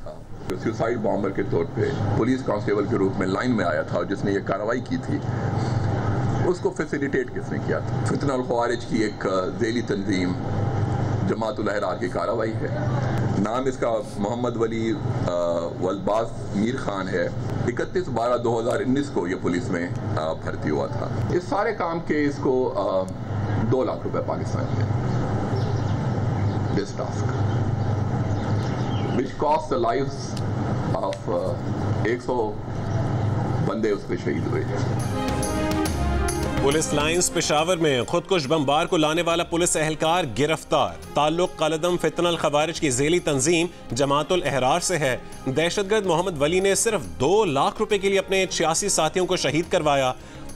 था, suicide bomber के तौर पे पुलिस कांस्टेबल के रूप में लाइन में आया था और जिसने ये कार्रवाई की थी, उसको फैसिलिटेट किसने किया था? फितना अल ख़वारिज की एक ज़ैली तंजीम जमात उल अहरार की कार्रवाई है। नाम इसका मोहम्मद वली वलबास मीर खान है। 31/12/2019 को ये पुलिस में भर्ती हुआ था। इस सारे काम के इसको 2 लाख रुपए पाकिस्तान में this task which cost the lives of 100 बंदे उस पर शहीद हुए। पुलिस लाइंस पेशावर में खुदकुश बमबार को लाने वाला पुलिस एहलकार गिरफ्तार। ताल्लुक कलदम फितना अल ख़वारिज की ज़ैली तंजीम जमातुल अहरार से है। दहशतगर्द मोहम्मद वली ने सिर्फ 2 लाख रुपए के लिए अपने 86 साथियों को शहीद करवाया।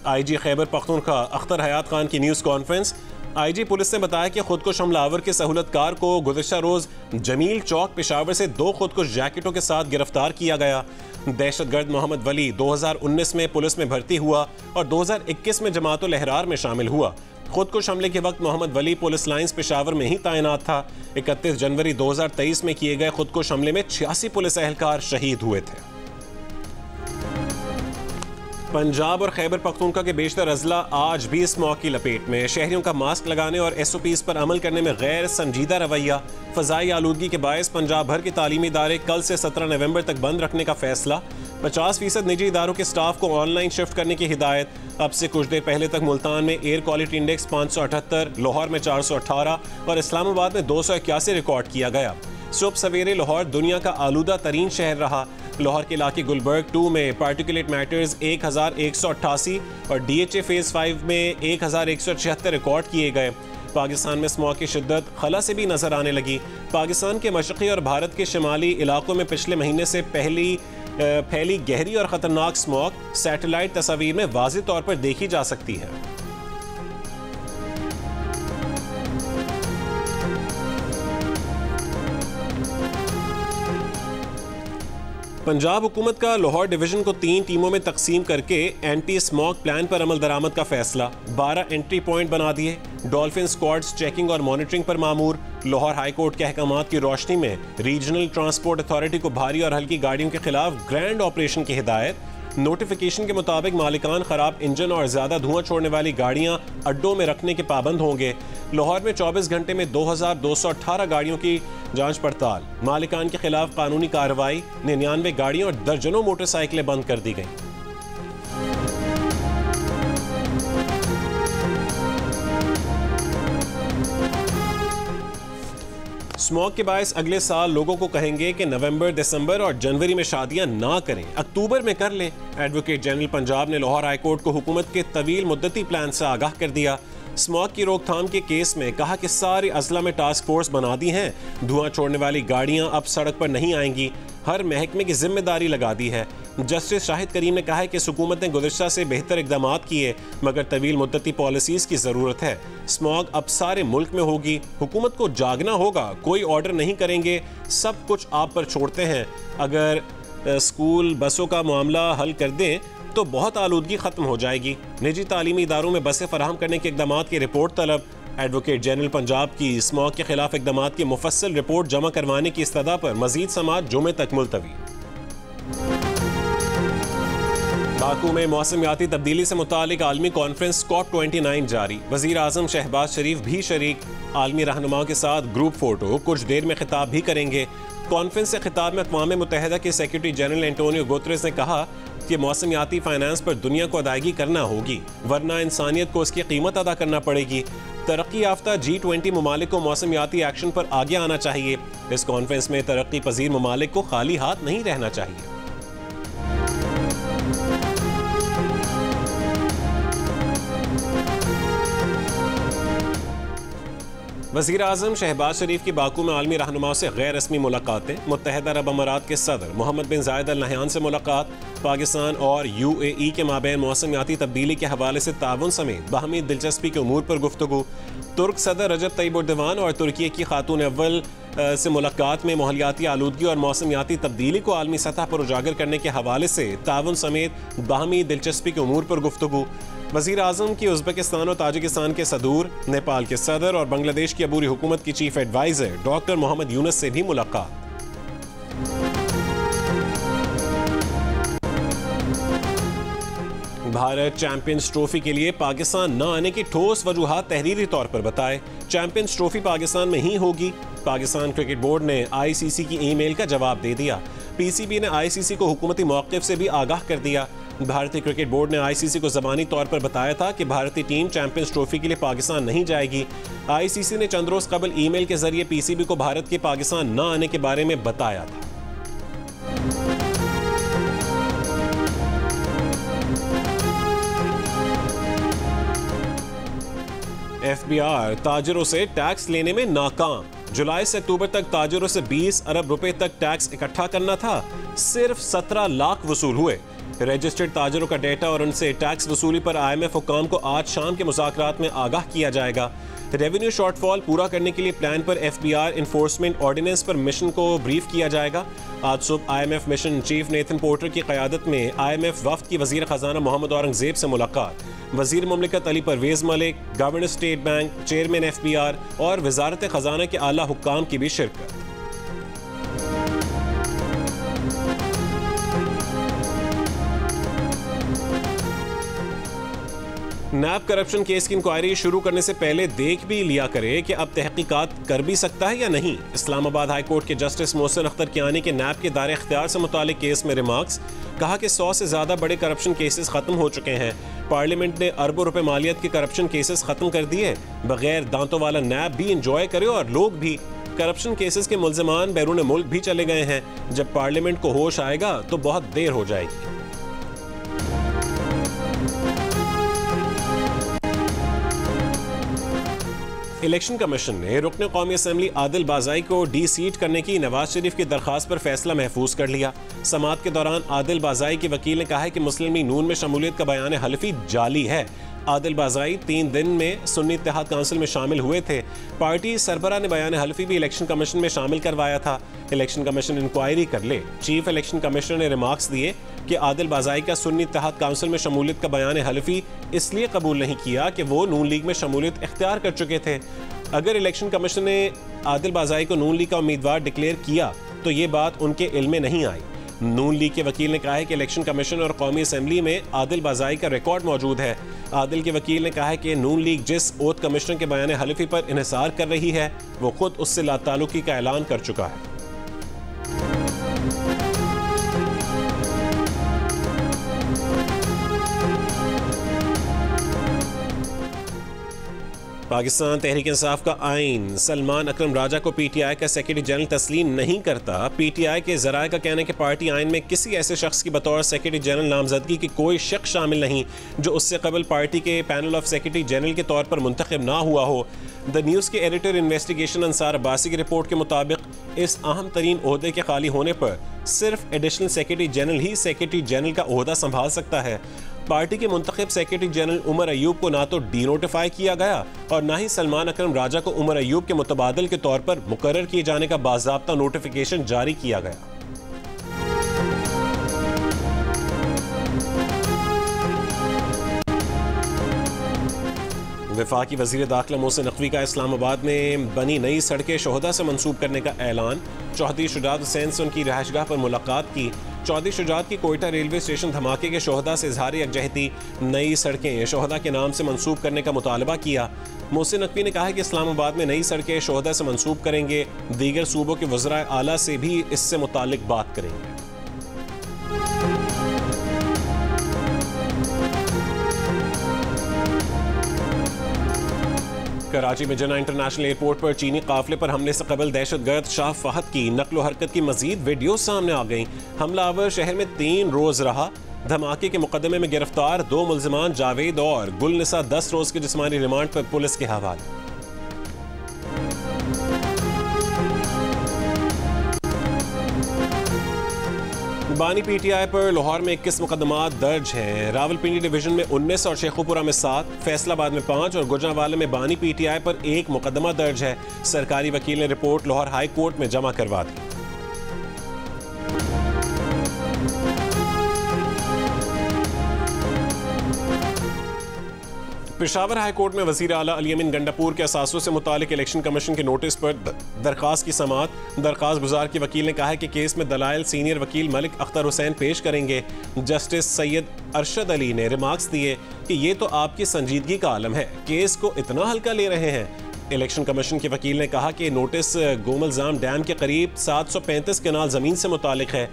IG खैबर पख्तूनख्वा अख्तर हयात खान की न्यूज़ कॉन्फ्रेंस। IG पुलिस ने बताया कि खुदकुश हमलावर के सहूलतकार को गुज़िश्ता रोज़ जमील चौक पेशावर से 2 खुदकुश जैकेटों के साथ गिरफ्तार किया गया। दहशतगर्द मोहम्मद वली 2019 में पुलिस में भर्ती हुआ और 2021 में जमातुल अहरार में शामिल हुआ। खुदकुश हमले के वक्त मोहम्मद वली पुलिस लाइंस पेशावर में ही तैनात था। 31 जनवरी 2023 में किए गए खुदकुश हमले में 86 पुलिस एहलकार शहीद हुए थे। पंजाब और खैबर पख्तूनख्वा के बेशतर अजला आज भी स्मॉग की लपेट में। शहरियों का मास्क लगाने और SOPs पर अमल करने में गैर संजीदा रवैया। फ़ज़ाई आलूदगी के बायस पंजाब भर के तालीमी इदारे कल से 17 नवंबर तक बंद रखने का फैसला। 50% निजी इदारों के स्टाफ को ऑनलाइन शिफ्ट करने की हिदायत। अब से कुछ देर पहले तक मुल्तान में एयर क्वालिटी इंडेक्स 578, लाहौर में 418 और इस्लामाबाद में 281 रिकॉर्ड किया गया। सुबह सवेरे लाहौर दुनिया का आलूदा तरीन शहर रहा। लाहौर के इलाके गुलबर्ग 2 में पार्टिकुलेट मैटर्स 1188 और DHA फेज़ 5 में 1176 रिकॉर्ड किए गए। पाकिस्तान में स्मॉग की शिद्दत खला से भी नजर आने लगी। पाकिस्तान के मशरक़ी और भारत के शुमाली इलाकों में पिछले महीने से फैली गहरी और ख़तरनाक स्मॉग सैटेलाइट तस्वीर में वाज़ेह तौर पर देखी जा सकती है। पंजाब हुकूमत का लाहौर डिवीजन को 3 टीमों में तकसीम करके एंटी स्मॉग प्लान पर अमल दरामद का फैसला। 12 एंट्री पॉइंट बना दिए। डॉल्फिन स्क्वाड्स चेकिंग और मॉनिटरिंग पर मामूर। लाहौर हाई कोर्ट के अहकामात की रोशनी में रीजनल ट्रांसपोर्ट अथॉरिटी को भारी और हल्की गाड़ियों के खिलाफ ग्रैंड ऑपरेशन की हिदायत। नोटिफिकेशन के मुताबिक मालिकान खराब इंजन और ज्यादा धुआं छोड़ने वाली गाड़ियां अड्डों में रखने के पाबंद होंगे। लाहौर में 24 घंटे में 2218 गाड़ियों की जांच पड़ताल। मालिकान के खिलाफ कानूनी कार्रवाई। 99 गाड़ियां और दर्जनों मोटरसाइकिलें बंद कर दी गई। स्मॉग के बायस अगले साल लोगों को कहेंगे कि नवंबर, दिसंबर और जनवरी में शादियां ना करें, अक्टूबर में कर लें। एडवोकेट जनरल पंजाब ने लाहौर हाई कोर्ट को हुकूमत के तवील मुद्दती प्लान से आगाह कर दिया। स्मॉग की रोकथाम के केस में कहा कि सारे अजला में टास्क फोर्स बना दी हैं। धुआं छोड़ने वाली गाड़ियां अब सड़क पर नहीं आएंगी। हर महकमे की जिम्मेदारी लगा दी है। जस्टिस शाहिद करीम ने कहा है कि हुकूमत ने गुज़िश्ता से बेहतर इक़दामात किए, मगर तवील मुद्दती पॉलिसीज़ की ज़रूरत है। स्मॉग अब सारे मुल्क में होगी। हुकूमत को जागना होगा। कोई ऑर्डर नहीं करेंगे, सब कुछ आप पर छोड़ते हैं। अगर स्कूल बसों का मामला हल कर दें तो बहुत आलूदगी ख़त्म हो जाएगी। निजी तालीमी इदारों में बसें फराहम करने के इक़दामात की रिपोर्ट तलब। एडवोकेट जनरल पंजाब की स्मॉग के खिलाफ इक़दामात की मुफस्सल रिपोर्ट जमा करवाने की इस्तदा पर मजीद समाअत जुमे तक मुलतवी। बाकू में मौसमियाती तब्दीली से मुतालिक आलमी कॉन्फ्रेंस COP29 जारी। वज़ीर आज़म शहबाज शरीफ भी शरीक। आलमी रहनुमाओं के साथ ग्रुप फोटो। कुछ देर में खिताब भी करेंगे। कॉन्फ्रेंस से खिताब में अक़वाम मुत्तहिदा के सेक्रेटरी जनरल एंटोनियो गुतरेस ने कहा कि मौसमियाती फाइनेंस पर दुनिया को अदायगी करना होगी, वरना इंसानियत को उसकी कीमत अदा करना पड़ेगी। तरक्की याफ्ता G20 ममालिक को मौसमियाती एक्शन पर आगे आना चाहिए। इस कॉन्फ्रेंस में तरक्की पजीर ममालिक को खाली हाथ नहीं रहना चाहिए। वज़ीर आज़म शहबाज शरीफ की बाकू में आलमी रहनुमाओं से गैर रस्मी मुलाकातें। मुत्तहिदा अरब अमारात के सदर मोहम्मद बिन जायद अल नहयान से मुलाकात। पाकिस्तान और UAE के माबैन मौसमियाती तब्दीली के हवाले से ताउन समेत बाहमी दिलचस्पी के उमूर पर गुफ्तगू। तुर्क सदर रजब तय्यब एर्दोगान और तुर्की की खातून अव्वल से मुलाकात में माहौलियाती आलूदगी और मौसमियाती तब्दीली को आलमी सतह पर उजागर करने के हवाले से ताउन समेत बाहमी दिलचस्पी के उमूर पर गुफ्तगू। वज़ीर आज़म की उज़्बेकिस्तान और ताजिकिस्तान के सदूर, नेपाल के सदर और बांग्लादेश की अबूरी हुकूमत की chief adviser doctor Mohammad Yunus से भी मुलाकात। भारत चैंपियंस ट्रॉफी के लिए पाकिस्तान न आने की ठोस वजूहात तहरीरी तौर पर बताए। चैंपियंस ट्रॉफी पाकिस्तान में ही होगी। पाकिस्तान क्रिकेट बोर्ड ने आईसीसी की ईमेल का जवाब दे दिया। पीसीबी ने आईसीसी को हुकूमती मौक़िफ़ से भी आगाह कर दिया। भारतीय क्रिकेट बोर्ड ने आईसीसी को ज़बानी तौर पर बताया था कि भारतीय टीम चैंपियंस ट्रॉफी के लिए पाकिस्तान नहीं जाएगी। आईसीसी ने चंद रोज़ कबल ईमेल के जरिए पीसीबी को भारत के पाकिस्तान न आने के बारे में बताया था। एफबीआई ताजरों से टैक्स लेने में नाकाम। जुलाई से अक्टूबर तक ताजरों से 20 अरब रुपए तक टैक्स इकट्ठा करना था, सिर्फ 17 लाख वसूल हुए। रजिस्टर्ड ताजरों का डेटा और उनसे टैक्स वसूली पर आईएमएफ हुक्काम को आज शाम के मुज़ाकरात में आगाह किया जाएगा। रेवेन्यू शॉर्टफॉल पूरा करने के लिए प्लान पर एफबीआई इन्फोर्समेंट ऑर्डिनेंस पर मिशन को ब्रीफ किया जाएगा। आज सुबह IMF mission chief Nathan porter की क़यादत में आईएमएफ वफ्द की वज़ीर ख़जाना मोहम्मद औरंगज़ेब से मुलाकात। वज़ीर मुमलिकत Ali Parvez Malik, governor state bank, chairman FBI और वज़ारत ख़जाना के आला हुक्काम की भी शिरकत। नैब करप्शन केस की इंक्वायरी शुरू करने से पहले देख भी लिया करे कि अब तहकीकात कर भी सकता है या नहीं। इस्लामाबाद हाई कोर्ट के जस्टिस मोहसिन अख्तर कियानी के नैब के दायरे इख्तियार से मुतालिक केस में रिमार्क्स। कहा कि 100 से ज़्यादा बड़े करप्शन केसेस ख़त्म हो चुके हैं। पार्लियामेंट ने अरबों रुपए मालियत के करप्शन केसेस ख़त्म कर दिए। बगैर दांतों वाला नैब भी इंजॉय करे और लोग भी। करप्शन केसेस के मुल्ज़िमान बैरून मुल्क भी चले गए हैं। जब पार्लियामेंट को होश आएगा तो बहुत देर हो जाएगी। इलेक्शन कमीशन ने रुकन कौमी असम्बली आदिल बाज़ाई को डी सीट करने की नवाज शरीफ की दरख्वास्त पर फैसला महफूज कर लिया। समाअत के दौरान आदिल बाज़ाई के वकील ने कहा है कि मुस्लिम लीग नून में शमूलियत का बयान हल्फी जाली है। आदिल बाज़ाई 3 दिन में सुन्नी इत्तेहाद काउंसिल में शामिल हुए थे। पार्टी सरबरा ने बयान हल्फी भी इलेक्शन कमीशन में शामिल करवाया था। इलेक्शन कमीशन इंक्वायरी कर ले। चीफ इलेक्शन कमिश्नर ने रिमार्क्स दिए कि आदिल बाज़ाई का सुन्नी इत्तेहाद काउंसिल में शमूलियत का बयान हल्फी इसलिए कबूल नहीं किया कि वो नून लीग में शमूलियत इख्तियार कर चुके थे। अगर इलेक्शन कमीशन ने आदिल बाज़ाई को नून लीग का उम्मीदवार डिक्लेयर किया तो ये बात उनके इल्म में नहीं आई। नून लीग के वकील ने कहा है कि इलेक्शन कमीशन और कौमी असम्बली में आदिल बाज़ाई का रिकॉर्ड मौजूद है। आदिल के वकील ने कहा है कि नून लीग जिस ओथ कमिश्नर के बयान हल्फी पर इन्हिसार कर रही है वो खुद उससे लाताल्लुकी का ऐलान कर चुका है। पाकिस्तान तहरीक इंसाफ का आइन सलमान अकरम राजा को पीटीआई का सेक्रेटरी जनरल तस्लीम नहीं करता। पीटीआई के ज़राए का कहना है कि पार्टी आइन में किसी ऐसे शख्स की बतौर सेक्रेटरी जनरल नामजदगी की कोई शख्स शामिल नहीं जो उससे कबल पार्टी के पैनल ऑफ सेक्रेटरी जनरल के तौर पर मुंतखब ना हुआ हो। द न्यूज़ के एडिटर इन्वेस्टिगेशन अंसार अब्बासी की रिपोर्ट के मुताबिक इस अहम तरीन ओहदे के खाली होने पर सिर्फ एडिशनल सेक्रेटरी जनरल ही सेक्रेटरी जनरल का ओहदा संभाल सकता है। पार्टी के मुंतखब सेक्रेटरी जनरल उमर अयूब को ना तो डी नोटिफाई किया गया और ना ही सलमान अकरम राजा को उमर अयूब के मुतबादल के तौर पर मुकर्रर किए जाने का बाज़ाब्ता नोटिफिकेशन जारी किया गया। वफाकी वज़ीर दाखिला मोहसिन नकवी का इस्लामाबाद में बनी नई सड़कें शोहदा से मंसूब करने का ऐलान। चौधरी शुजात हुसैन से उनकी रहायशगाह पर मुलाकात की। चौधरी शुजात की कोयटा रेलवे स्टेशन धमाके के शोहदा से इजहार यकजहती। नई सड़कें शोहदा के नाम से मंसूब करने का मुतालबा किया। मोहसिन नकवी ने कहा है कि इस्लामाबाद में नई सड़कें शोहदा से मंसूब करेंगे। दीगर सूबों के वज़राए आला से भी इससे मुतालिक बात करेंगे। कराची में जना इंटरनेशनल एयरपोर्ट पर चीनी काफिले पर हमले से कबल दहशतगर्द शाह फहद की नकलो हरकत की मजीद वीडियो सामने आ गई। हमलावर शहर में 3 रोज रहा। धमाके के मुकदमे में गिरफ्तार 2 मुल्जिमान जावेद और गुलनिसा 10 रोज के जिस्मानी रिमांड पर पुलिस के हवाले। बानी पीटीआई पर लाहौर में 21 मुकदमात दर्ज हैं। रावलपिंडी डिवीजन में 19 और शेखुपुरा में 7, फैसलाबाद में 5 और गुजरांवाला में बानी पीटीआई पर 1 मुकदमा दर्ज है। सरकारी वकील ने रिपोर्ट लाहौर हाई कोर्ट में जमा करवा दी। पेशावर हाई कोर्ट में वज़ीर आला अली अमीन गंडापुर के असासों से मुतालिक इलेक्शन कमीशन के नोटिस पर दरखास्त की समाअत। दरखास्त गुजार की वकील ने कहा है कि केस में दलाइल सीनियर वकील मलिक अख्तर हुसैन पेश करेंगे। जस्टिस सैयद अरशद अली ने रिमार्क्स दिए कि ये तो आपकी संजीदगी का आलम है, केस को इतना हल्का ले रहे हैं। इलेक्शन कमीशन के वकील ने कहा कि नोटिस गोमलजाम डैम के करीब 735 कनाल ज़मीन से मुतालिक है।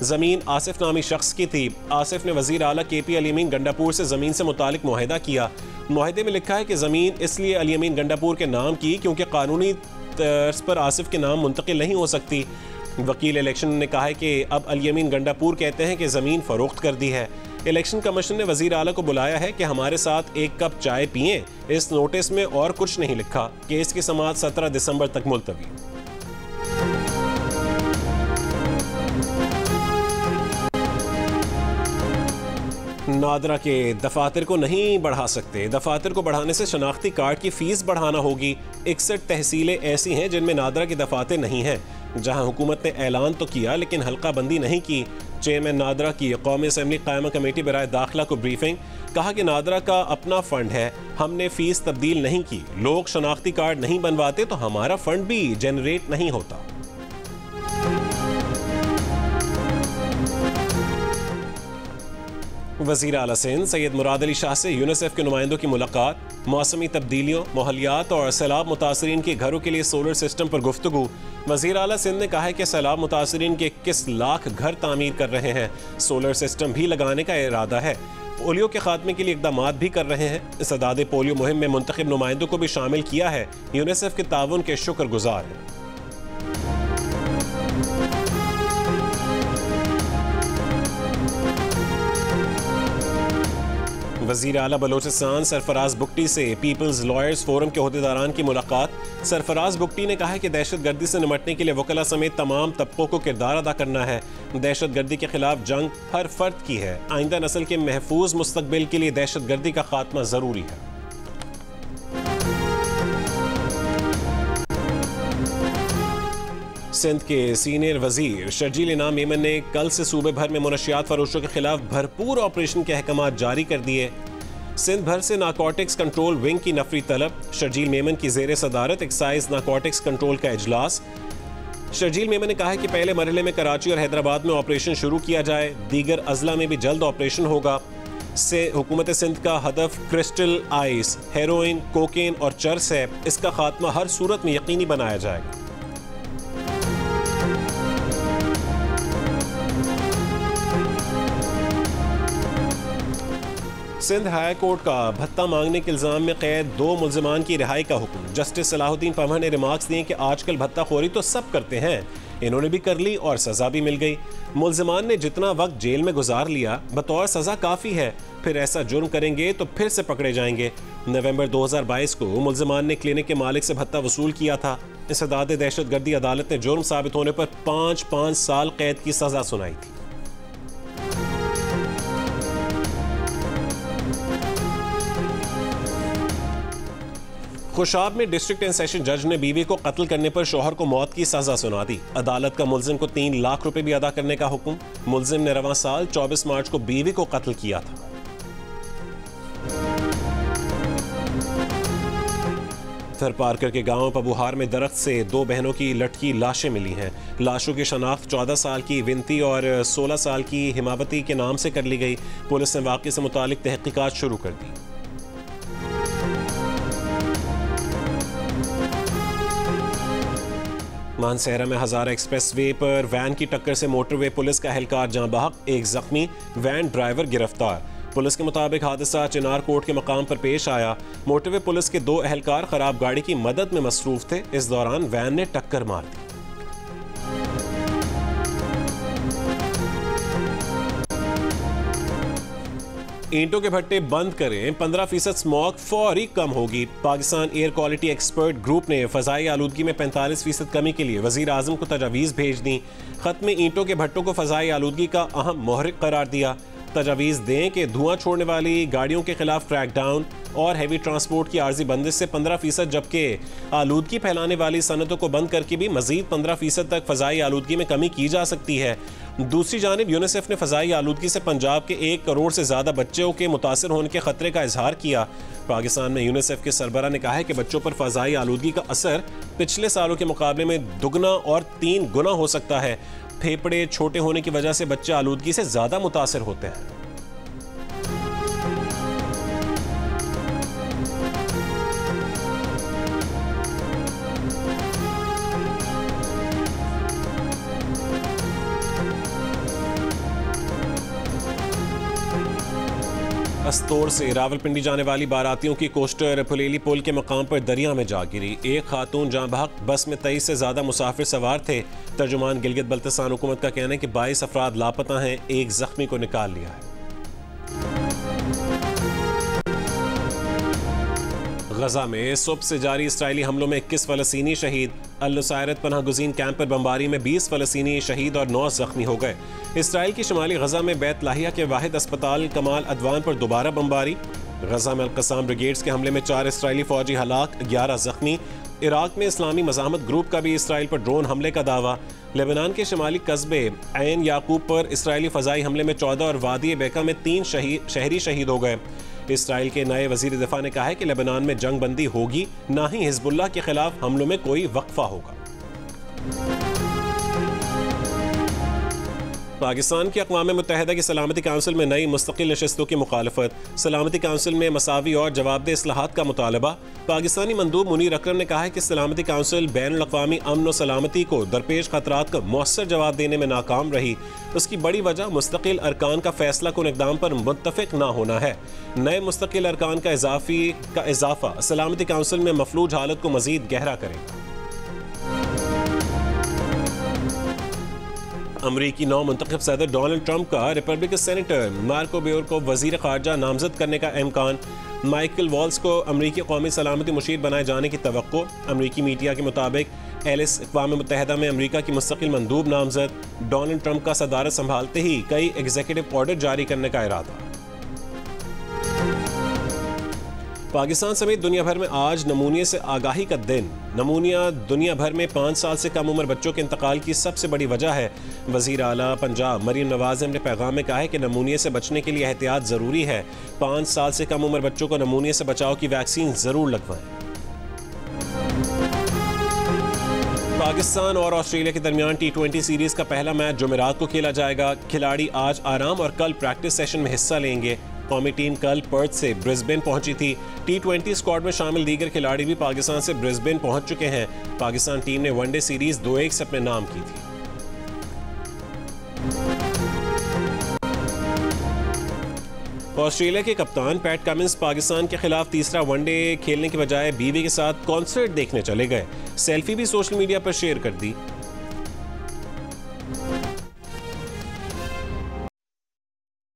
ज़मीन आसिफ नामी शख्स की थी। आसिफ ने वज़ीर आला KP अली अमीन गंडापुर से ज़मीन से मुतालिक मुआहिदा किया। मुआहिदे में लिखा है कि ज़मीन इसलिए अली अमीन गंडापुर के नाम की क्योंकि कानूनी तर्ज पर आसिफ के नाम मुंतकिल नहीं हो सकती। वकील इलेक्शन ने कहा है कि अब अली अमीन गंडापुर कहते हैं कि ज़मीन फ़रोख्त कर दी है। इलेक्शन कमीशन ने वज़ीर आला को बुलाया है कि हमारे साथ एक कप चाय पिएं। इस नोटिस में और कुछ नहीं लिखा। केस की समाअत 17 दिसंबर तक मुलतवी। नादरा के दफातर को नहीं बढ़ा सकते। दफातर को बढ़ाने से शनाख्ती कार्ड की फीस बढ़ाना होगी। 61 तहसीलें ऐसी हैं जिनमें नादरा के दफातर नहीं हैं, जहां हुकूमत ने ऐलान तो किया लेकिन हल्का बंदी नहीं की। चेयरमैन नादरा की कौमी असम्बली कायमा कमेटी बराए दाखिला को ब्रीफिंग। कहा कि नादरा का अपना फंड है, हमने फीस तब्दील नहीं की। लोग शनाख्ती कार्ड नहीं बनवाते तो हमारा फंड भी जनरेट नहीं होता। वज़ीर आला सिंध सैयद मुराद अली शाह से यूनिसेफ के नुमाइंदों की मुलाकात। मौसमी तब्दीलियों, माहौलियात और सैलाब मुतासरीन के घरों के लिए सोलर सिस्टम पर गुफ्तगू। वज़ीर आला सिंध ने कहा है कि सैलाब मुतासरीन के 21 लाख घर तामीर कर रहे हैं। सोलर सिस्टम भी लगाने का इरादा है। पोलियो के खात्मे के लिए इक़दाम भी कर रहे हैं। सदादे पोलियो मुहिम में मुंतखब नुमाइंदों को भी शामिल किया है। यूनिसेफ के ताउन के शुक्रगुजार हैं। वज़ीर आला बलोचिस्तान सरफराज बुगटी से पीपल्स लॉयर्स फोरम के ओहदेदारान की मुलाकात। सरफराज बुगटी ने कहा है कि दहशतगर्दी से निपटने के लिए वकला समेत तमाम तबकों को किरदार अदा करना है। दहशतगर्दी के खिलाफ जंग हर फर्द की है। आइंदा नस्ल के महफूज मुस्तकबिल के लिए दहशतगर्दी का खात्मा ज़रूरी है। सिंध के सीनियर वजीर शर्जील इनाम मेमन ने कल से सूबे भर में मुनशियात फरोशों के खिलाफ भरपूर ऑपरेशन के अहकाम जारी कर दिए। सिंध भर से नारकोटिक्स कंट्रोल विंग की नफरी तलब। शर्जील मेमन की जेर सदारत एक्साइज नारकोटिक्स कंट्रोल का इजलास। शर्जील मेमन ने कहा है कि पहले मरहले में कराची और हैदराबाद में ऑपरेशन शुरू किया जाए। दीगर अजला में भी जल्द ऑपरेशन होगा। से हुकूमत सिंध का हदफ क्रिस्टल आइस, हेरोइन, कोकेन और चर्स है। इसका खात्मा हर सूरत में यकीनी बनाया जाएगा। सिंध हाई कोर्ट का भत्ता मांगने के इल्जाम में कैद 2 मुल्जिमान की रिहाई का हुक्म। जस्टिस सलाहुद्दीन पंवर ने रिमार्क्स दिए कि आजकल भत्ता खोरी तो सब करते हैं, इन्होंने भी कर ली और सजा भी मिल गई। मुल्जिमान ने जितना वक्त जेल में गुजार लिया बतौर सजा काफ़ी है, फिर ऐसा जुर्म करेंगे तो फिर से पकड़े जाएंगे। नवंबर 2022 को मुल्जिमान ने क्लिनिक के मालिक से भत्ता वसूल किया था। इंसदाद दहशतगर्दी अदालत ने जुर्म साबित होने पर 5 साल कैद की सजा सुनाई थी। खुशाब में डिस्ट्रिक्ट एंड सेशन जज ने बीवी को कत्ल करने पर शौहर को मौत की सजा सुना दी। अदालत का मुल्जिम को 3 लाख रुपए भी अदा करने का हुक्म। मुल्जिम ने रवां साल 24 मार्च को बीवी को कत्ल किया था। थरपारकर के गांव पबुहार में दरख्त से 2 बहनों की लटकी लाशें मिली हैं। लाशों की शनाख्त 14 साल की विनती और 16 साल की हिमावती के नाम से कर ली गई। पुलिस ने वाक़े से मुतालिक तहकीकात शुरू कर दी। मानसहरा में हज़ारा एक्सप्रेस वे पर वैन की टक्कर से मोटरवे पुलिस का एहलकार जाँ बहक, 1 जख्मी, वैन ड्राइवर गिरफ्तार। पुलिस के मुताबिक हादसा चिनार कोट के मकाम पर पेश आया। मोटरवे पुलिस के 2 एहलकार खराब गाड़ी की मदद में मसरूफ थे। इस दौरान वैन ने टक्कर मार दी। ईंटों के भट्टे बंद करें, 15% स्मॉग फौरी कम होगी। Pakistan air quality expert group ने फ़ज़ाई आलूदगी में 45% कमी के लिए वज़ीर आज़म को तजावीज़ भेज दी। ख़त में ईंटों के भट्टों को फ़ज़ाई आलूदगी का अहम महरिक करार दिया। तजावीज़ दें कि धुआं छोड़ने वाली गाड़ियों के खिलाफ क्रैकडाउन, और हैवी ट्रांसपोर्ट की आर्जी बंदिश से 15%, जबकि आलूदगी फैलाने वाली सनतों को बंद करके भी मजीद 15% तक फ़ज़ाई आलूदगी में कमी की जा सकती है। दूसरी जानिब यूनिसेफ ने फ़ज़ाई आलूदगी से पंजाब के 1 करोड़ से ज़्यादा बच्चों के मुतासर होने के ख़तरे का इजहार किया। पाकिस्तान में यूनिसेफ के सरबराह ने कहा है कि बच्चों पर फ़ज़ाई आलूदगी का असर पिछले सालों के मुकाबले में दुगना और 3 गुना हो सकता है। फेफड़े छोटे होने की वजह से बच्चे आलूदगी से ज़्यादा मुतासर होते हैं। अस्तौर से रावलपिंडी जाने वाली बारातियों की कोस्टर पुलेली पुल के मकाम पर दरिया में जा गिरी। एक खातून जाँ बहक, बस में 23 से ज़्यादा मुसाफिर सवार थे। तर्जुमान गिलगित बल्तिस्तान हुकूमत का कहना है कि 22 अफराद लापता हैं, एक जख्मी को निकाल लिया है। गजा में सुबह से जारी इसराइली हमलों में 21 फ़लस्तीनी शहीद। अल-नुसैरत पनाह गुज़ीन कैंप पर बमबारी में 20 फ़लस्तीनी शहीद और 9 जख्मी हो गए। इसराइल की शुमाली गजा में बैत लाहिया के वाहिद अस्पताल कमाल अदवान पर दोबारा बमबारी। गजा में अल-क़स्साम ब्रिगेड्स के हमले में 4 इसराइली फौजी हलाक, 11 जख्मी। इराक में इस्लामी मज़ाहमत ग्रुप का भी इसराइल पर ड्रोन हमले का दावा। लेबनान के शुमाली कस्बे ऐन याकूब पर इसराइली फ़ज़ाई हमले में 14 और वादी बेका में 3 शहरी शहीद हो गए। इसराइल के नए वज़ीर दिफा ने कहा है कि लेबनान में जंग बंदी होगी, ना ही हिज़्बुल्लाह के खिलाफ हमलों में कोई वक्फा होगा। पाकिस्तान की अक़वाम मुत्तहिदा की सलामती काउंसिल में नई मुस्तकिल नशस्तों की मुखालफत। सलामती काउंसिल में मसावी और जवाबदेह इस्लाहात का मुतालबा। पाकिस्तानी मंदूब मुनीर अकरम ने कहा है कि सलामती काउंसिल बैनुल अक़वामी अमन और सलामती को दरपेश खतरात का मौसर जवाब देने में नाकाम रही। उसकी बड़ी वजह मुस्तकिल अरकान का फैसला कुन इक़दाम पर मुत्तफ़िक़ ना होना है। नए मुस्तकिल अरकान का इजाफा सलामती काउंसिल में मफलूज हालत को मज़ीद गहरा करेगा। अमरीकी नौ मुंतखब सदर डोनाल्ड ट्रंप का रिपब्लिकन सेनेटर मार्को रूबियो को वज़ीर ख़ारजा नामज़द करने का इम्कान। माइकल वॉल्स को अमरीकी कौमी सलामती मुशीर बनाए जाने की तवक्को। अमरीकी मीडिया के मुताबिक एलिस अक़वाम मुत्तहिदा में अमरीका की मुस्तकिल मंदूब नामज़द। डोनाल्ड ट्रंप का सदारत संभालते ही कई एग्जीक्यूटिव ऑर्डर जारी करने का इरादा। पाकिस्तान समेत दुनिया भर में आज नमूनिया से आगाही का दिन। नमूनिया दुनिया भर में 5 साल से कम उम्र बच्चों के इंतकाल की सबसे बड़ी वजह है। वज़ीर आला पंजाब मरीम नवाज़ ने अपने पैगाम में कहा है कि नमूनिया से बचने के लिए एहतियात ज़रूरी है। 5 साल से कम उम्र बच्चों को नमूनिया से बचाव की वैक्सीन ज़रूर लगवाएं। पाकिस्तान और ऑस्ट्रेलिया के दरमियान T20 सीरीज़ का पहला मैच जुमेरात को खेला जाएगा। खिलाड़ी आज आराम और कल प्रैक्टिस सेशन में हिस्सा लेंगे। कौमी टीम कल पर्थ से ब्रिस्बेन पहुंची थी। T20 स्क्वाड में शामिल दीगर खिलाड़ी भी पाकिस्तान से ब्रिस्बेन पहुंच चुके हैं। पाकिस्तान टीम ने वनडे सीरीज 2-1 से अपने नाम की थी। ऑस्ट्रेलिया के कप्तान पैट कमिंस पाकिस्तान के खिलाफ तीसरा वनडे खेलने के बजाय बीवी के साथ कॉन्सर्ट देखने चले गए। सेल्फी भी सोशल मीडिया पर शेयर कर दी।